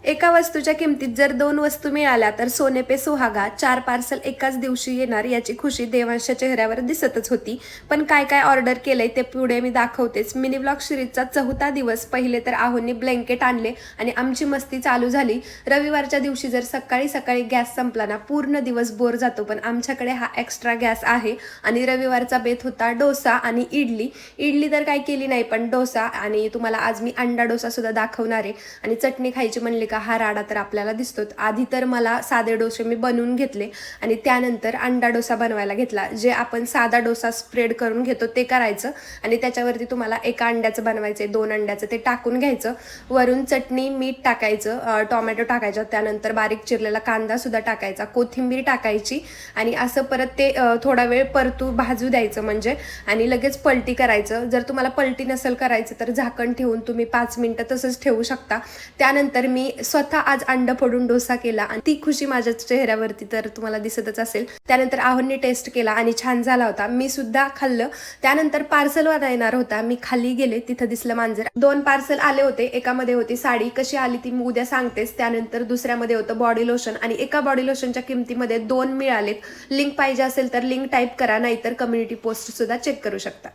एका वस्तूच्या किमतीत जर 2 वस्तू मिळाल्या तर सोने पे सुहागा, 4 पार्सल एकाच दिवशी येणार याची खुशी देवांशच्या चेहऱ्यावर दिसतच होती. पण काय काय ऑर्डर केलंय ते पुढे मी दाखवतेच. मिनी ब्लॉग सिरीजचा 4था दिवस. पहिले तर आहोंनी ब्लँकेट आणले आणि आमची मस्ती चालू झाली. रविवारच्या दिवशी जर सकाळी सकाळी गॅस संपला ना, पूर्ण दिवस बोर जातो, पण आमच्याकडे हा एक्स्ट्रा गॅस आहे. आणि रविवारचा बेत होता डोसा आणि इडली. इडली तर काय केली नाही, पण डोसा. आणि तुम्हाला आज मी अंडा डोसा सुद्धा दाखवणार आहे. आणि चटणी खायची म्हणली का हा राडा तर आपल्याला दिसतो. आधी तर मला साधे डोसे मी बनवून घेतले आणि त्यानंतर अंडा डोसा बनवायला घेतला. जे आपण साधा डोसा स्प्रेड करून घेतो ते करायचं आणि त्याच्यावरती तुम्हाला एका अंड्याचं बनवायचं, 2 अंड्याचं, ते टाकून घ्यायचं. वरून चटणी, मीठ टाकायचं, टोमॅटो टाकायचं, त्यानंतर बारीक चिरलेला कांदा सुद्धा टाकायचा, कोथिंबीर टाकायची आणि असं परत ते थोडा वेळ भाजू द्यायचं म्हणजे. आणि लगेच पलटी करायचं. जर तुम्हाला पलटी नसेल करायचं तर झाकण ठेवून तुम्ही 5 मिनिटं तसंच ठेवू शकता. त्यानंतर मी स्वतः आज अंड फोडून डोसा केला आणि ती खुशी माझ्या चेहऱ्यावरती तर तुम्हाला दिसतच असेल. त्यानंतर आहोंनी टेस्ट केला आणि छान झाला होता. मी सुद्धा खाल्लं. त्यानंतर पार्सलवाला येणार होता. मी खाली गेले, तिथं दिसलं मांजर. 2 पार्सल आले होते. एकामध्ये होती साडी, कशी आली ती मी उद्या सांगतेच. त्यानंतर दुसऱ्यामध्ये होतं बॉडी लोशन आणि एका बॉडी लोशनच्या किमतीमध्ये 2 मिळालेत. लिंक पाहिजे असेल तर लिंक टाईप करा, नाहीतर कम्युनिटी पोस्ट सुद्धा चेक करू शकता.